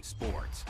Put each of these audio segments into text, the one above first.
Sports.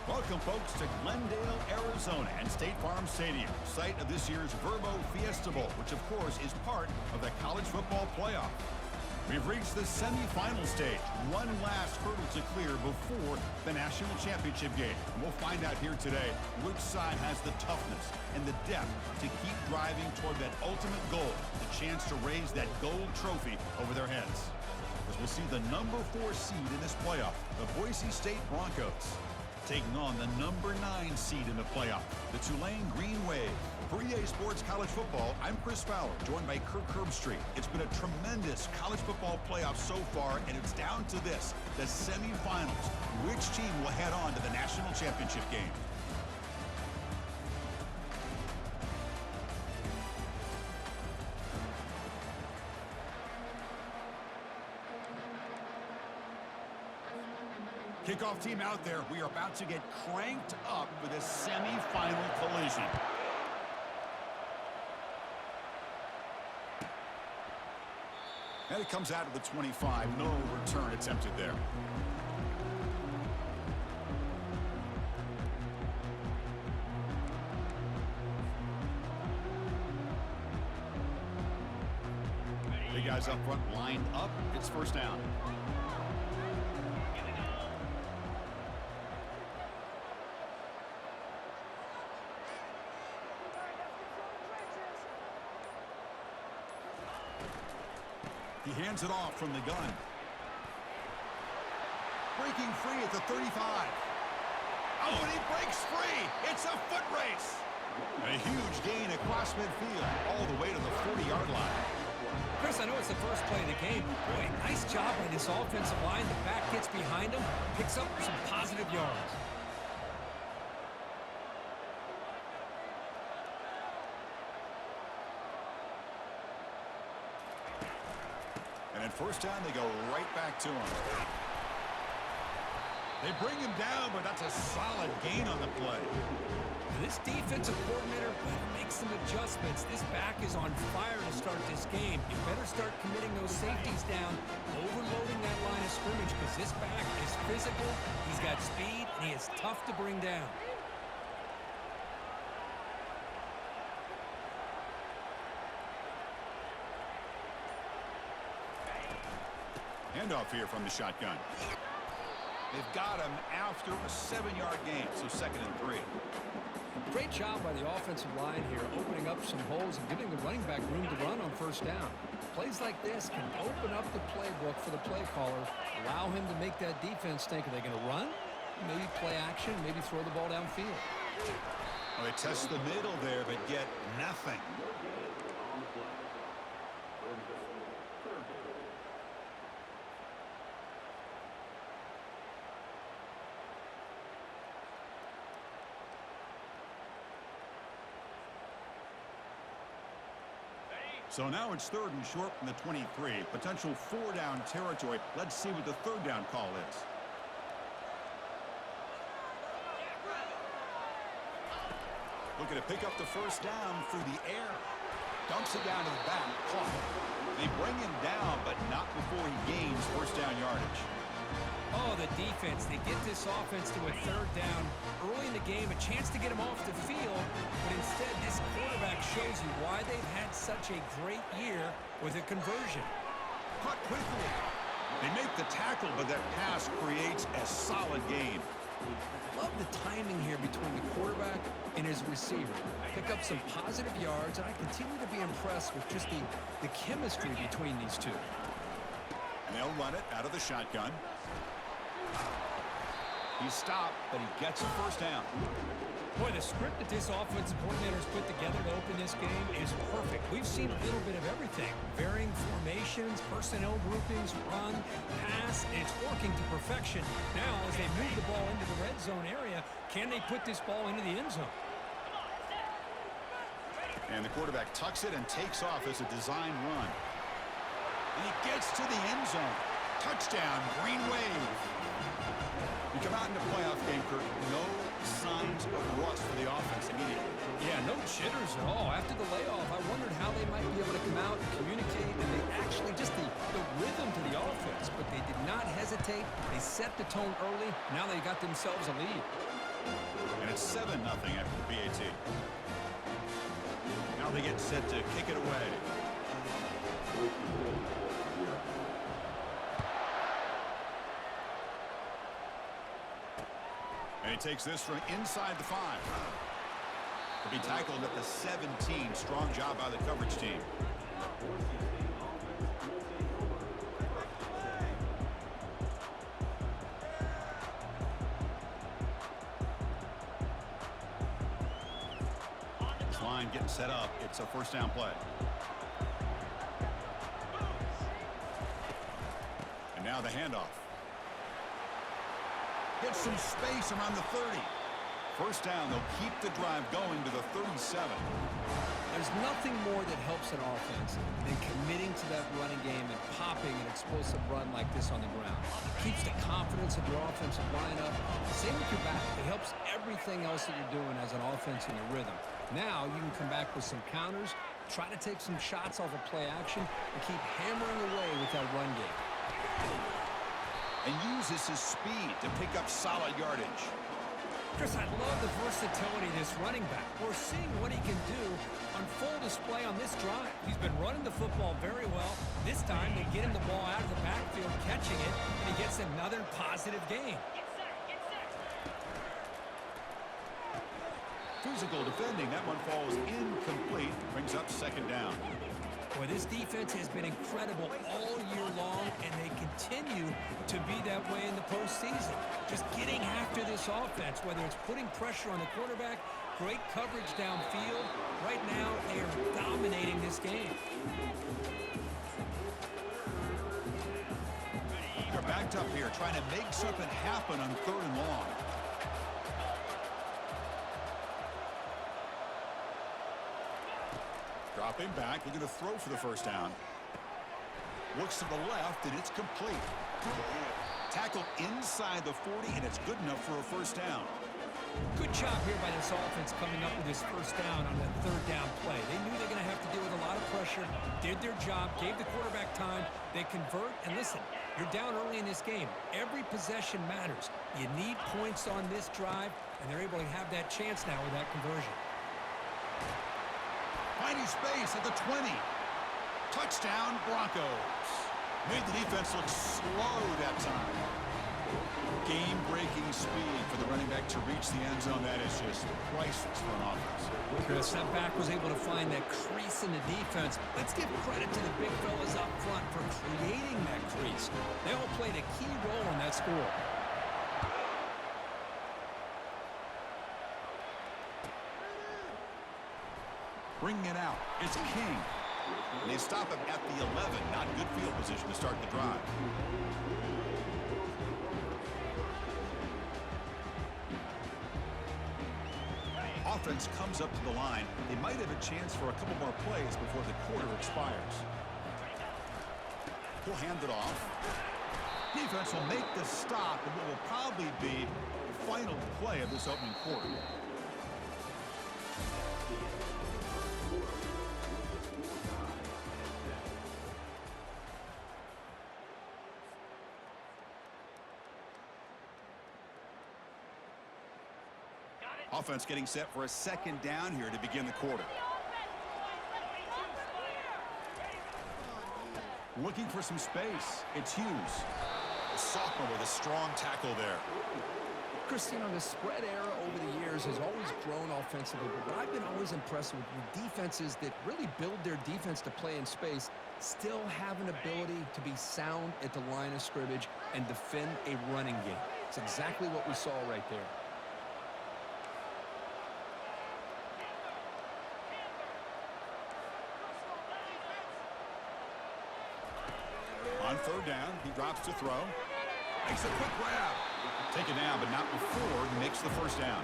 Welcome, folks, to Glendale, Arizona, and State Farm Stadium, site of this year's Verbo Fiesta Bowl, which, of course, is part of the college football playoff. We've reached the semifinal stage, one last hurdle to clear before the national championship game. And we'll find out here today which side has the toughness and the depth to keep driving toward that ultimate goal, the chance to raise that gold trophy over their heads. As we'll see the number 4 seed in this playoff, the Boise State Broncos, taking on the number 9 seed in the playoff, the Tulane Green Wave. For EA Sports College Football, I'm Chris Fowler, joined by Kirk Herbstreit. It's been a tremendous college football playoff so far, and it's down to this, the semifinals. Which team will head on to the national championship game? Kickoff team out there. We are about to get cranked up for this semifinal collision. And it comes out of the 25. No return attempted there. The guys up front lined up. It's first down. He hands it off from the gun. Breaking free at the 35. Oh, and he breaks free. It's a foot race. A huge gain across midfield, all the way to the 40-yard line. Chris, I know it's the first play of the game. Boy, nice job by this offensive line. The back gets behind him, picks up some positive yards. And at first down, they go right back to him. They bring him down, but that's a solid gain on the play. This defensive coordinator better make some adjustments. This back is on fire to start this game. You better start committing those safeties down, overloading that line of scrimmage, because this back is physical, he's got speed, and he is tough to bring down. Handoff here from the shotgun. They've got him after a 7-yard gain, so 2nd and 3. Great job by the offensive line here, opening up some holes and giving the running back room to run on first down. Plays like this can open up the playbook for the play caller, allow him to make that defense think, are they going to run? Maybe play action, maybe throw the ball downfield. Well, they test the middle there, but get nothing. So now it's 3rd and short from the 23. Potential 4-down territory. Let's see what the 3rd down call is. Looking to pick up the first down through the air. Dumps it down to the back. Caught. They bring him down, but not before he gains first down yardage. Oh, the defense. They get this offense to a 3rd down early in the game, a chance to get him off the field, but instead this quarterback shows you why they've had such a great year with a conversion. Caught quickly. They make the tackle, but that pass creates a solid game. Love the timing here between the quarterback and his receiver. Pick up some positive yards, and I continue to be impressed with just the chemistry between these two. And they'll run it out of the shotgun. He's stopped, but he gets a first down. Boy, the script that this offensive coordinator's put together to open this game is perfect. We've seen a little bit of everything. Varying formations, personnel groupings, run, pass, and it's working to perfection. Now, as they move the ball into the red zone area, can they put this ball into the end zone? And the quarterback tucks it and takes off as a design run. And he gets to the end zone. Touchdown, Green Wave. You come out in the playoff game, Kurt, no signs of rust for the offense immediately. Yeah, no jitters at all. After the layoff, I wondered how they might be able to come out and communicate, and they actually just the rhythm to the offense, but they did not hesitate. They set the tone early. Now they got themselves a lead. And it's 7-0 after the PAT. Now they get set to kick it away. And he takes this from inside the 5. To be tackled at the 17. Strong job by the coverage team. This line getting set up. It's a first down play. And now the handoff. Gets some space around the 30. First down, they'll keep the drive going to the 37. There's nothing more that helps an offense than committing to that running game and popping an explosive run like this on the ground. Keeps the confidence of your offensive lineup. Same with your back. It helps everything else that you're doing as an offense in your rhythm. Now you can come back with some counters, try to take some shots off of play action, and keep hammering away with that run game. And uses his speed to pick up solid yardage. Chris, I love the versatility of this running back. We're seeing what he can do on full display on this drive. He's been running the football very well. This time they get him the ball out of the backfield, catching it, and he gets another positive gain. Physical defending. That one falls incomplete. Brings up second down. Boy, this defense has been incredible all year long, and they continue to be that way in the postseason. Just getting after this offense, whether it's putting pressure on the quarterback, great coverage downfield. Right now, they are dominating this game. They're backed up here, trying to make something happen on 3rd and long. Dropping back, looking to throw for the first down. Looks to the left, and it's complete. Tackled inside the 40, and it's good enough for a first down. Good job here by this offense coming up with this first down on that third down play. They knew they're going to have to deal with a lot of pressure, did their job, gave the quarterback time. They convert, and listen, you're down early in this game. Every possession matters. You need points on this drive, and they're able to have that chance now with that conversion. Finding space at the 20. Touchdown, Broncos. Made the defense look slow that time. Game-breaking speed for the running back to reach the end zone. That is just priceless for an offense. Chris, that back was able to find that crease in the defense. Let's give credit to the big fellas up front for creating that crease. They all played a key role in that score. Bringing it out. It's King. And they stop him at the 11. Not good field position to start the drive. Offense comes up to the line. They might have a chance for a couple more plays before the quarter expires. He'll hand it off. Defense will make the stop in what will probably be the final play of this opening quarter. Offense getting set for a second down here to begin the quarter. Looking for some space. It's Hughes. A sophomore with a strong tackle there. Chris, you know, the spread era over the years has always grown offensively, but I've been always impressed with defenses that really build their defense to play in space, still have an ability to be sound at the line of scrimmage and defend a running game. It's exactly what we saw right there. On third down, he drops to throw. Makes a quick grab. Taken down, but not before he makes the first down.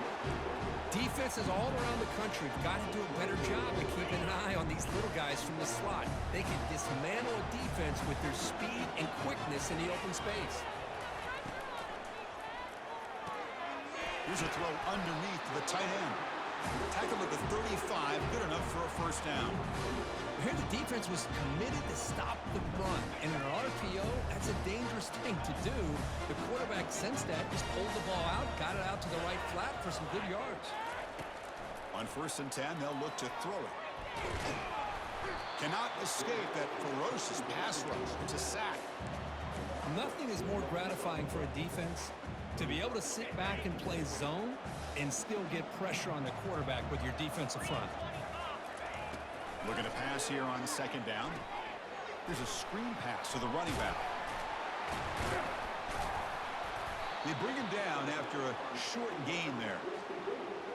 Defenses all around the country have got to do a better job of keeping an eye on these little guys from the slot. They can dismantle a defense with their speed and quickness in the open space. Here's a throw underneath to the tight end. Tackled at the 35, good enough for a first down. Here the defense was committed to stop the run. And in an RPO, that's a dangerous thing to do. The quarterback sensed that, just pulled the ball out, got it out to the right flat for some good yards. On 1st and 10, they'll look to throw it. Cannot escape that ferocious pass rush. It's a sack. Nothing is more gratifying for a defense to be able to sit back and play zone and still get pressure on the quarterback with your defensive front. Looking to pass here on second down. Here's a screen pass to the running back. They bring him down after a short gain there.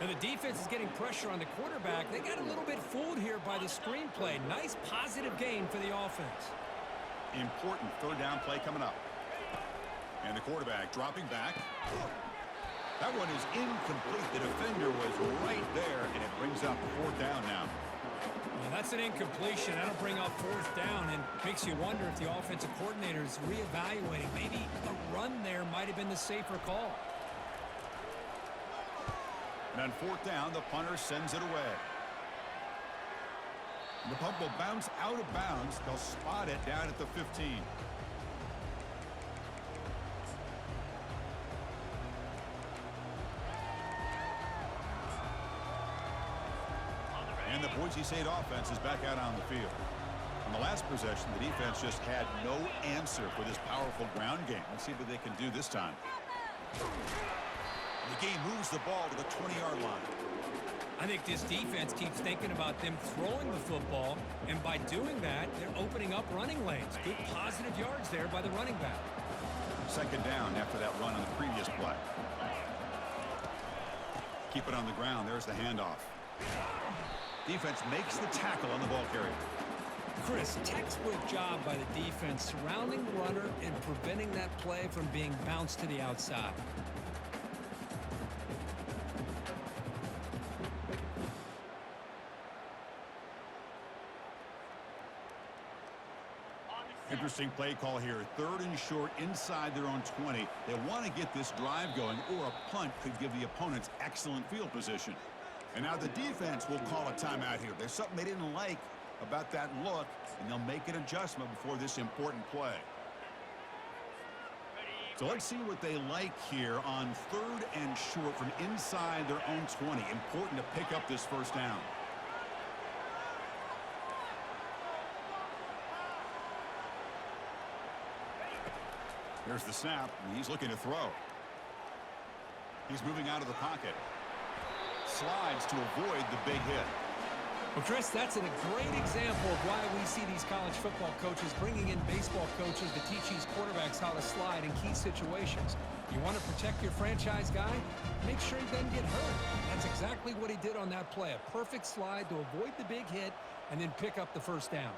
And the defense is getting pressure on the quarterback. They got a little bit fooled here by the screen play. Nice positive gain for the offense. Important third down play coming up. And the quarterback dropping back. That one is incomplete. The defender was right there, and it brings up fourth down now. Well, that's an incompletion. That'll bring up fourth down and makes you wonder if the offensive coordinator is reevaluating. Maybe a run there might have been the safer call. And on fourth down, the punter sends it away. The punt will bounce out of bounds. They'll spot it down at the 15. And the Boise State offense is back out on the field. On the last possession, the defense just had no answer for this powerful ground game. Let's see what they can do this time. The game moves the ball to the 20-yard line. I think this defense keeps thinking about them throwing the football, and by doing that, they're opening up running lanes. Good positive yards there by the running back. Second down after that run on the previous play. Keep it on the ground. There's the handoff. Defense makes the tackle on the ball carrier. Chris, textbook job by the defense surrounding the runner and preventing that play from being bounced to the outside. Interesting play call here. 3rd and short inside their own 20. They want to get this drive going, or a punt could give the opponents excellent field position. And now the defense will call a timeout here. There's something they didn't like about that look, and they'll make an adjustment before this important play. So let's see what they like here on 3rd and short from inside their own 20. Important to pick up this first down. Here's the snap, and he's looking to throw. He's moving out of the pocket. Slides to avoid the big hit. Well, Chris, that's a great example of why we see these college football coaches bringing in baseball coaches to teach these quarterbacks how to slide in key situations. You want to protect your franchise guy? Make sure he doesn't get hurt. That's exactly what he did on that play. A perfect slide to avoid the big hit and then pick up the first down.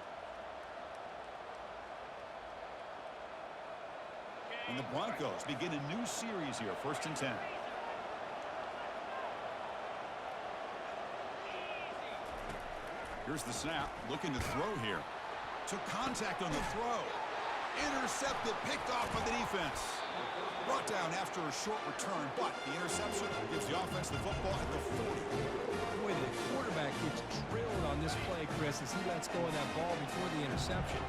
And the Broncos begin a new series here, 1st and 10. Here's the snap, looking to throw here. Took contact on the throw. Intercepted, picked off by the defense. Brought down after a short return, but the interception gives the offense the football at the 40. Boy, the quarterback gets drilled on this play, Chris, as he lets go of that ball before the interception.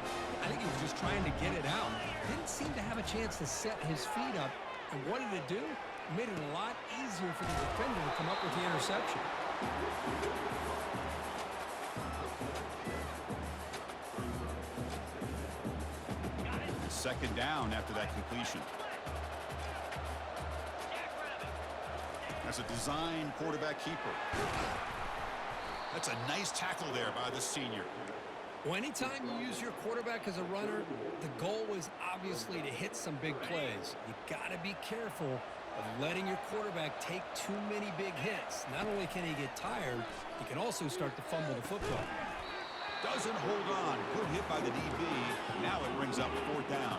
I think he was just trying to get it out. Didn't seem to have a chance to set his feet up. And what did it do? It made it a lot easier for the defender to come up with the interception. 2nd down after that completion. That's a design quarterback keeper. That's a nice tackle there by the senior. Well, anytime you use your quarterback as a runner, the goal is obviously to hit some big plays. You got to be careful of letting your quarterback take too many big hits. Not only can he get tired, he can also start to fumble the football. Doesn't hold on. Good hit by the DB. Now it brings up 4th down.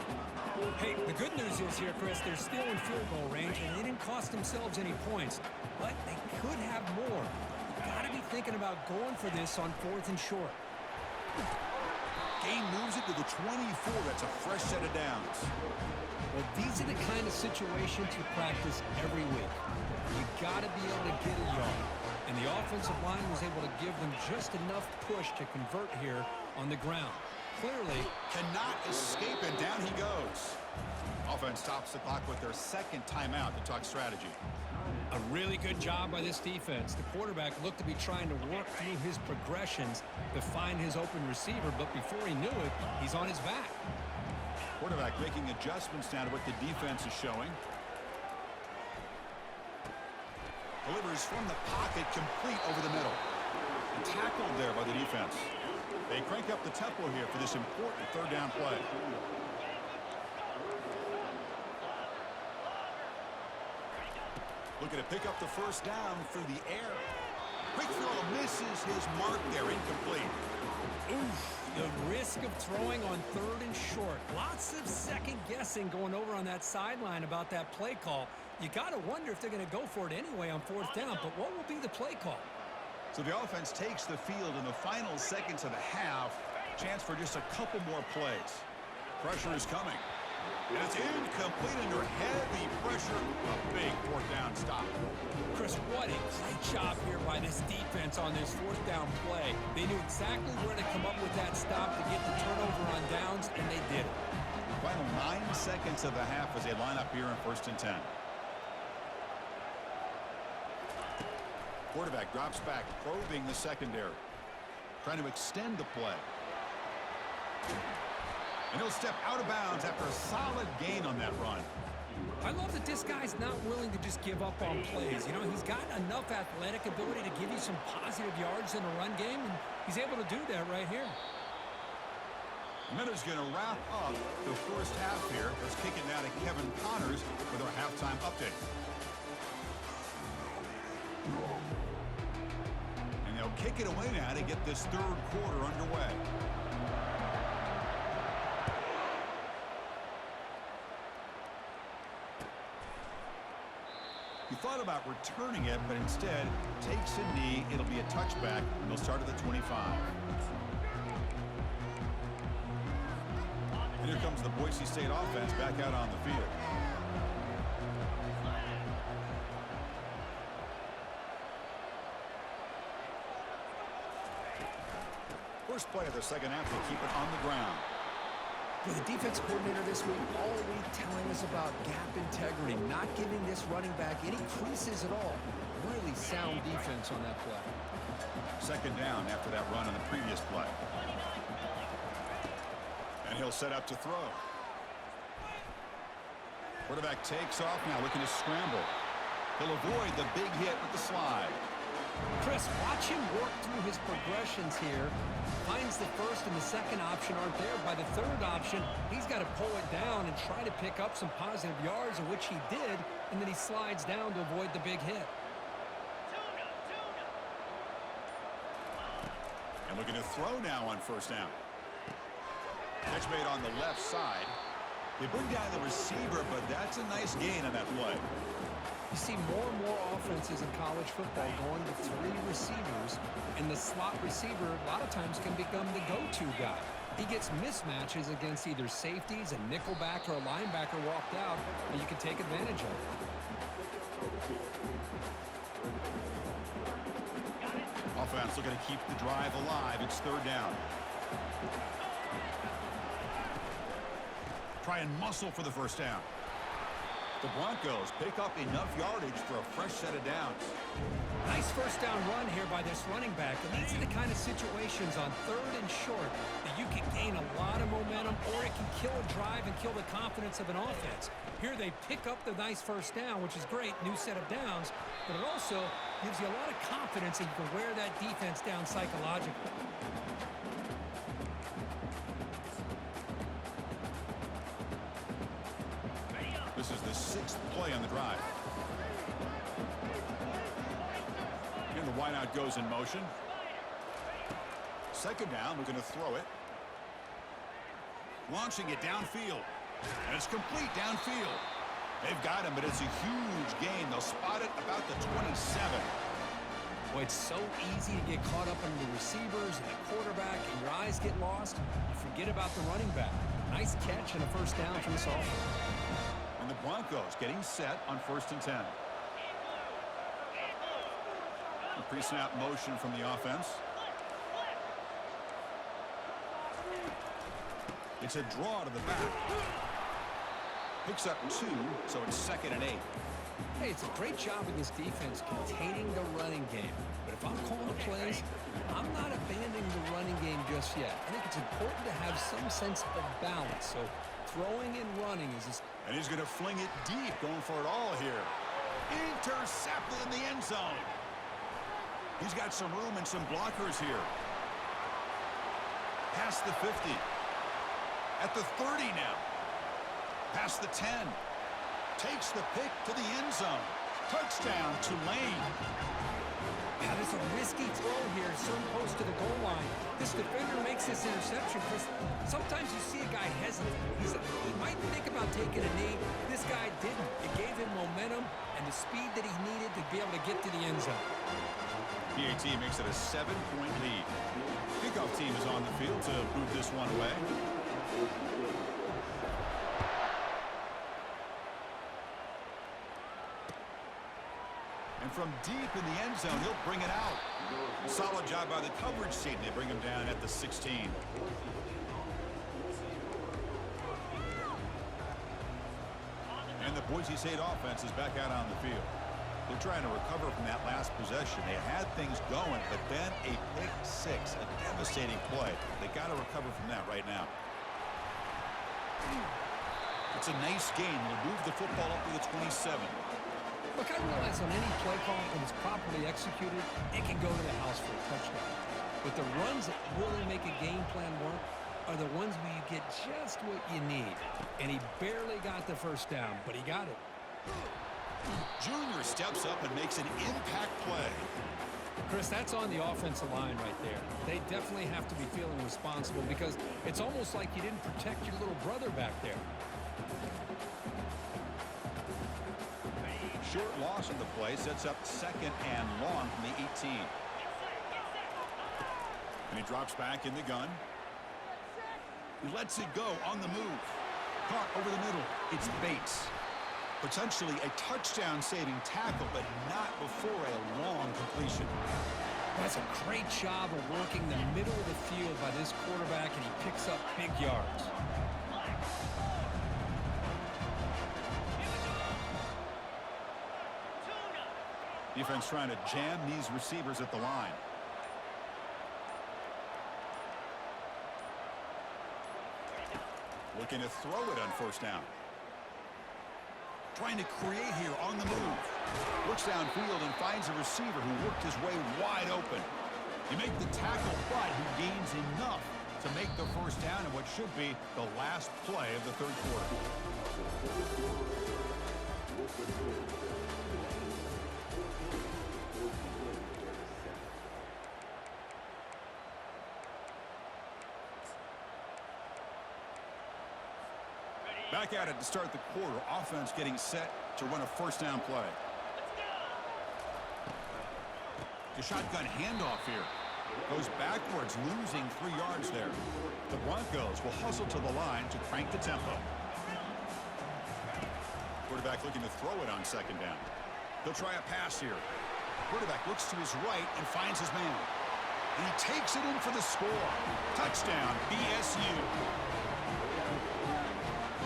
Hey, the good news is here, Chris, they're still in field goal range, and they didn't cost themselves any points. But they could have more. You got to be thinking about going for this on 4th and short. Gain moves it to the 24. That's a fresh set of downs. Well, these are the kind of situations you practice every week. You got to be able to get a yard. And the offensive line was able to give them just enough push to convert here on the ground. Clearly, cannot escape, and down he goes. Offense stops the clock with their 2nd timeout to talk strategy. A really good job by this defense. The quarterback looked to be trying to work through his progressions to find his open receiver, but before he knew it, he's on his back. Quarterback making adjustments now to what the defense is showing. Delivers from the pocket, complete over the middle. Tackled there by the defense. They crank up the tempo here for this important 3rd down play. Looking to pick up the first down through the air. Quick throw, misses his mark there, incomplete. Oof, the risk of throwing on 3rd and short. Lots of second guessing going over on that sideline about that play call. You got to wonder if they're going to go for it anyway on 4th down, but what will be the play call? So the offense takes the field in the final seconds of the half. Chance for just a couple more plays. Pressure is coming. And it's incomplete under heavy pressure. A big 4th down stop. Chris, what a great job here by this defense on this 4th down play. They knew exactly where to come up with that stop to get the turnover on downs, and they did it. Final 9 seconds of the half as they line up here in 1st and 10. Quarterback drops back, probing the secondary. Trying to extend the play. And he'll step out of bounds after a solid gain on that run. I love that this guy's not willing to just give up on plays. You know, he's got enough athletic ability to give you some positive yards in the run game, and he's able to do that right here. Minutes going to wrap up the first half here. Let's kick it now to Kevin Connors with our halftime update. And they'll kick it away now to get this 3rd quarter underway. He thought about returning it, but instead takes a knee. It'll be a touchback, and they'll start at the 25. And here comes the Boise State offense back out on the field. First play of the second half will keep it on the ground. For the defense coordinator this week, all week telling us about gap integrity, not giving this running back any creases at all. Really sound defense on that play. Second down after that run on the previous play. And he'll set up to throw. Quarterback takes off now, looking to scramble. He'll avoid the big hit with the slide. Chris, watch him work through his progressions here. Finds the first and the second option aren't there. By the third option, he's got to pull it down and try to pick up some positive yards, of which he did, and then he slides down to avoid the big hit. And looking to throw now on first down. Catch made on the left side. They bring down the receiver, but that's a nice gain on that play. You see more and more offenses in college football going to three receivers, and the slot receiver a lot of times can become the go-to guy. He gets mismatches against either safeties, a nickelback, or a linebacker walked out, and you can take advantage of it. Offense looking to keep the drive alive. It's third down. Try and muscle for the first down. The Broncos pick up enough yardage for a fresh set of downs. Nice first down run here by this running back. And these are the kind of situations on third and short that you can gain a lot of momentum, or it can kill a drive and kill the confidence of an offense. Here they pick up the nice first down, which is great, new set of downs, but it also gives you a lot of confidence that you can wear that defense down psychologically. This is the sixth play on the drive. And the wideout goes in motion. Second down, we're going to throw it. Launching it downfield. And it's complete downfield. They've got him, but it's a huge gain. They'll spot it about the 27. Boy, it's so easy to get caught up in the receivers and the quarterback, and your eyes get lost. You forget about the running back. Nice catch and a first down for this offense. And the Broncos getting set on 1st and 10. A pre-snap motion from the offense. It's a draw to the back. Picks up 2, so it's 2nd and 8. Hey, it's a great job in this defense containing the running game. But if I'm calling the plays, I'm not abandoning the running game just yet. I think it's important to have some sense of balance. So throwing and running is just... And he's going to fling it deep, going for it all here. Intercepted in the end zone. He's got some room and some blockers here. Past the 50. At the 30 now. Past the 10. Takes the pick to the end zone. Touchdown, Tulane. Yeah, there's a risky throw here, so close to the goal line. This defender makes this interception because sometimes you see a guy hesitate. He might think about taking a knee. This guy didn't. It gave him momentum and the speed that he needed to be able to get to the end zone. PAT makes it a 7-point lead. Kickoff team is on the field to move this one away. And from deep in the end zone, he'll bring it out. Solid job by the coverage team. They bring him down at the 16. And the Boise State offense is back out on the field. They're trying to recover from that last possession. They had things going, but then a pick six, a devastating play. They got to recover from that right now. It's a nice gain. They'll move the football up to the 27. Look, I realize on any play call, when it's properly executed, it can go to the house for a touchdown. But the runs that really make a game plan work are the ones where you get just what you need. And he barely got the first down, but he got it. Junior steps up and makes an impact play. Chris, that's on the offensive line right there. They definitely have to be feeling responsible because it's almost like you didn't protect your little brother back there. Short loss of the play sets up 2nd and long from the 18. And he drops back in the gun. He lets it go on the move. Caught over the middle. It's Bates. Potentially a touchdown-saving tackle, but not before a long completion. That's a great job of working the middle of the field by this quarterback, and he picks up big yards. Defense trying to jam these receivers at the line. Looking to throw it on first down. Trying to create here on the move. Looks downfield and finds a receiver who worked his way wide open. You make the tackle, but he gains enough to make the first down in what should be the last play of the third quarter. Back at it to start the quarter. Offense getting set to run a first down play. The shotgun handoff here. Goes backwards, losing 3 yards there. The Broncos will hustle to the line to crank the tempo. Quarterback looking to throw it on second down. He'll try a pass here. Quarterback looks to his right and finds his man. And he takes it in for the score. Touchdown, BSU.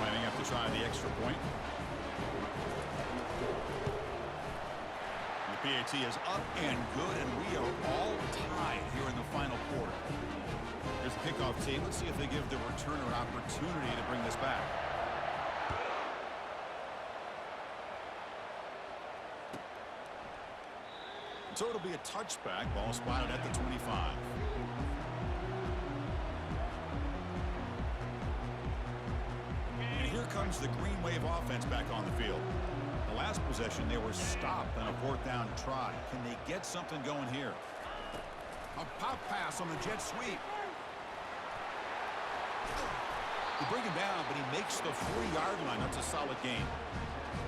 Lining up to try the extra point. The PAT is up and good, and we are all tied here in the final quarter. Here's the kickoff team. Let's see if they give the returner opportunity to bring this back. So it'll be a touchback. Ball spotted at the 25. Here comes the Green Wave offense back on the field. The last possession, they were stopped on a fourth down try. Can they get something going here? A pop pass on the jet sweep. They bring him down, but he makes the 4-yard line. That's a solid gain.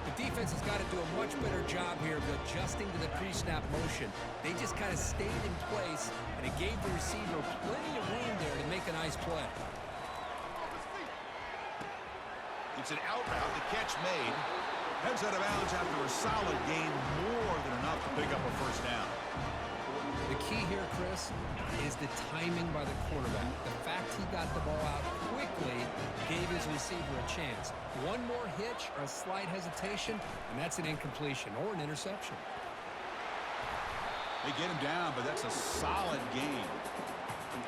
The defense has got to do a much better job here of adjusting to the pre-snap motion. They just kind of stayed in place, and it gave the receiver plenty of room there to make a nice play. It's an out route, the catch made. Heads out of bounds after a solid gain, more than enough to pick up a first down. The key here, Chris, is the timing by the quarterback. The fact he got the ball out quickly gave his receiver a chance. One more hitch or a slight hesitation, and that's an incompletion or an interception. They get him down, but that's a solid gain.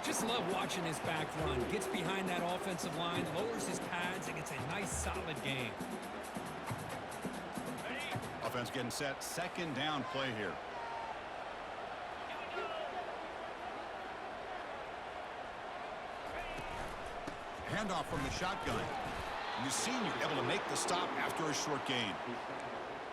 Just love watching his back run. Gets behind that offensive line, lowers his pads, and gets a nice solid gain. Offense getting set. Second down play here. Handoff from the shotgun. And the senior able to make the stop after a short gain.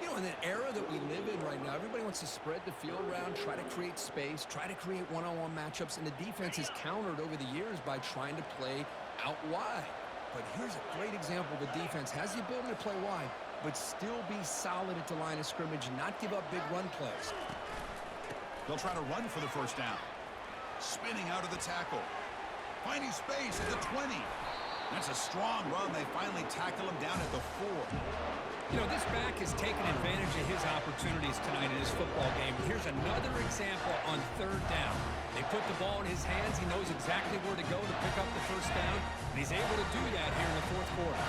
You know, in the era that we live in right now, everybody wants to spread the field around, try to create space, try to create one-on-one matchups, and the defense has countered over the years by trying to play out wide. But here's a great example. The defense has the ability to play wide, but still be solid at the line of scrimmage and not give up big run plays. They'll try to run for the first down. Spinning out of the tackle. Finding space at the 20. That's a strong run. They finally tackle him down at the 4. You know, this back has taken advantage of his opportunities tonight in his football game. Here's another example on third down. They put the ball in his hands. He knows exactly where to go to pick up the first down, and he's able to do that here in the fourth quarter.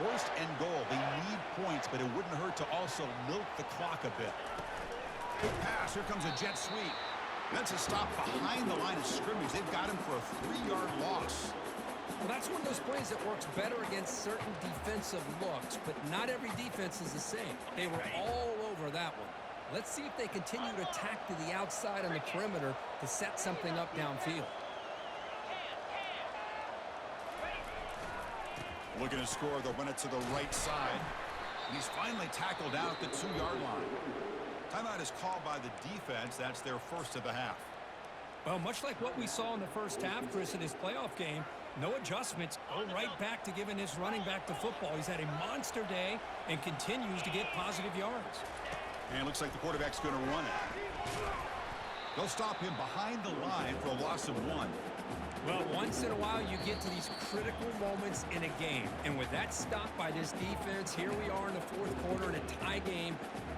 First and goal. They need points, but it wouldn't hurt to also milk the clock a bit. Good pass. Here comes a jet sweep. That's a stop behind the line of scrimmage. They've got him for a 3-yard loss. Well, that's one of those plays that works better against certain defensive looks, but not every defense is the same. They were all over that one. Let's see if they continue to attack to the outside on the perimeter to set something up downfield. Looking to score, they'll run it to the right side. And he's finally tackled down at the 2-yard line. Timeout is called by the defense. That's their first of the half. Well, much like what we saw in the first half, Chris, in his playoff game, no adjustments, go right back to giving his running back to football. He's had a monster day and continues to get positive yards. And it looks like the quarterback's going to run it. They'll stop him behind the line for a loss of 1. Well, once in a while, you get to these critical moments in a game. And with that stop by this defense, here we are in the fourth quarter in a tie game.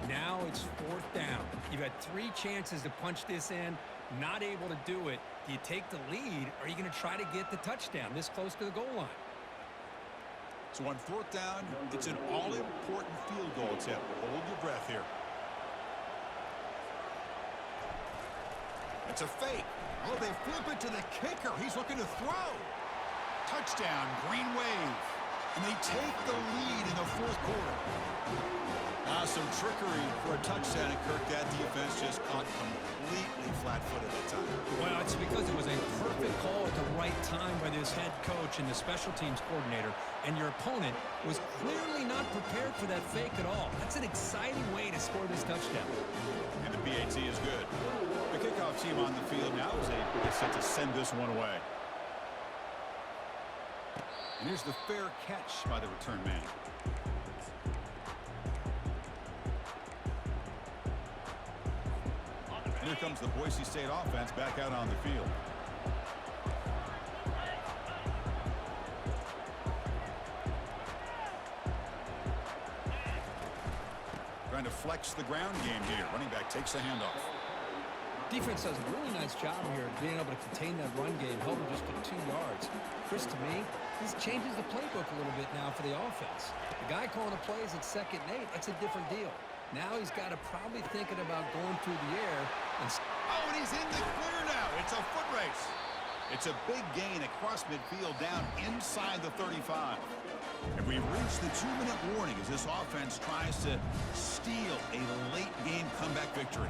Now it's fourth down. You've had 3 chances to punch this in, not able to do it. Do you take the lead, or are you going to try to get the touchdown this close to the goal line? So on fourth down, it's an all-important field goal attempt. Hold your breath here. It's a fake. Oh, they flip it to the kicker. He's looking to throw. Touchdown, Green Wave. And they take the lead in the fourth quarter. Some trickery for a touchdown, and Kirk, that defense just caught completely flat-footed that time. Well, it's because it was a perfect call at the right time by this head coach and the special teams coordinator, and your opponent was clearly not prepared for that fake at all. That's an exciting way to score this touchdown. And the PAT is good. The kickoff team on the field now is set to send this one away. And here's the fair catch by the return man. And here comes the Boise State offense back out on the field. Trying to flex the ground game here. Running back takes the handoff. Defense does a really nice job here of being able to contain that run game, held him just to 2 yards. Chris, to me, this changes the playbook a little bit now for the offense. The guy calling the plays at 2nd and 8, that's a different deal. Now he's got to probably thinking about going through the air. And he's in the clear now. It's a foot race. It's a big gain across midfield down inside the 35. And we've reached the 2-minute warning as this offense tries to steal a late game comeback victory.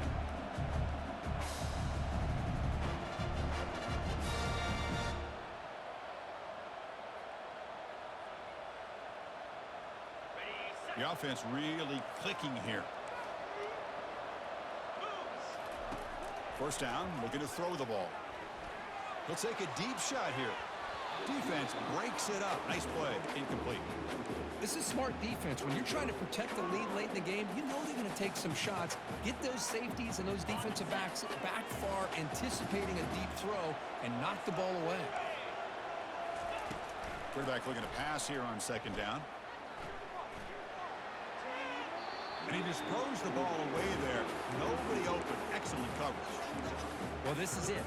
The offense really clicking here. First down, looking to throw the ball. He'll take a deep shot here. Defense breaks it up. Nice play. Incomplete. This is smart defense. When you're trying to protect the lead late in the game, you know they're going to take some shots. Get those safeties and those defensive backs back far, anticipating a deep throw, and knock the ball away. Quarterback looking to pass here on 2nd down. And he just throws the ball away there. Nobody open. Excellent coverage. Well, this is it.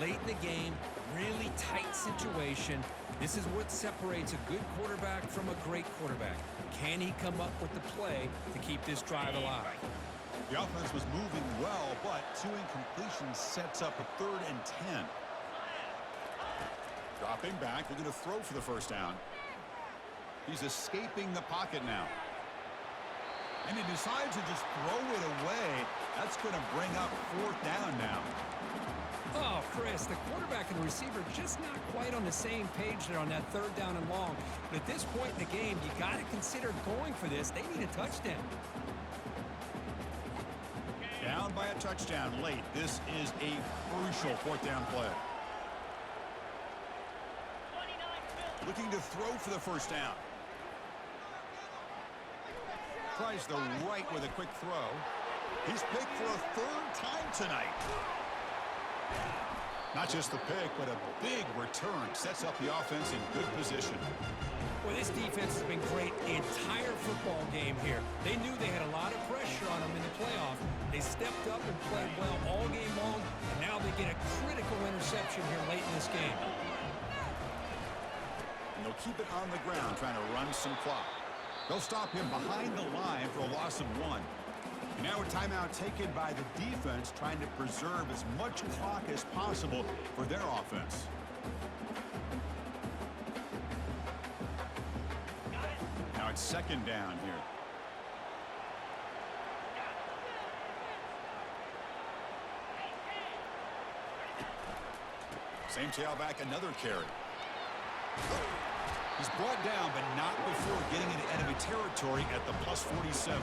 Late in the game, really tight situation. This is what separates a good quarterback from a great quarterback. Can he come up with the play to keep this drive alive? The offense was moving well, but 2 incompletions sets up a 3rd and 10. Dropping back, looking to throw for the first down. He's escaping the pocket now. And he decides to just throw it away. That's going to bring up 4th down now. Oh, Chris, the quarterback and the receiver just not quite on the same page there on that 3rd down and long. But at this point in the game, you got to consider going for this. They need a touchdown. Down by a touchdown late. This is a crucial 4th down play. Looking to throw for the first down. Tries the right with a quick throw. He's picked for a 3rd time tonight. Not just the pick, but a big return. Sets up the offense in good position. Well, this defense has been great the entire football game here. They knew they had a lot of pressure on them in the playoff. They stepped up and played well all game long, and now they get a critical interception here late in this game. And they'll keep it on the ground, trying to run some clock. They'll stop him behind the line for a loss of 1. And now a timeout taken by the defense, trying to preserve as much clock as possible for their offense. Now it's 2nd down here. Same tailback, another carry. He's brought down, but not before getting into enemy territory at the +47.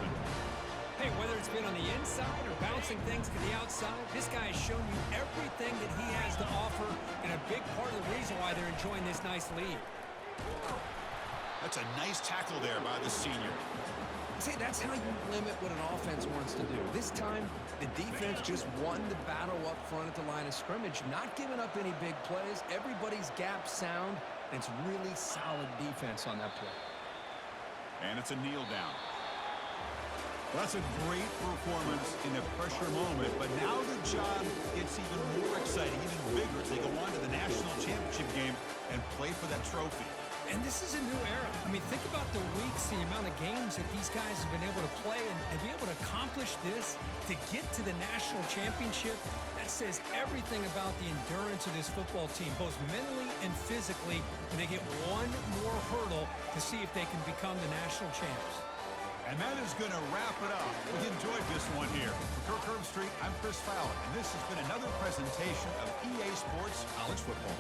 Hey, whether it's been on the inside or bouncing things to the outside, this guy has shown you everything that he has to offer, and a big part of the reason why they're enjoying this nice lead. That's a nice tackle there by the senior. See, that's how you limit what an offense wants to do. This time, the defense just won the battle up front at the line of scrimmage, not giving up any big plays. Everybody's gap sound, and it's really solid defense on that play. And it's a kneel down. Well, that's a great performance in a pressure moment, but now the job gets even more exciting, even bigger as they go on to the national championship game and play for that trophy. And this is a new era. I mean, think about the weeks, the amount of games that these guys have been able to play, and be able to accomplish this, to get to the national championship. That says everything about the endurance of this football team, both mentally and physically, when they get one more hurdle to see if they can become the national champs. And that is going to wrap it up. We enjoyed this one here. For Kirk Herbstreit, I'm Chris Fowler, and this has been another presentation of EA Sports College Football.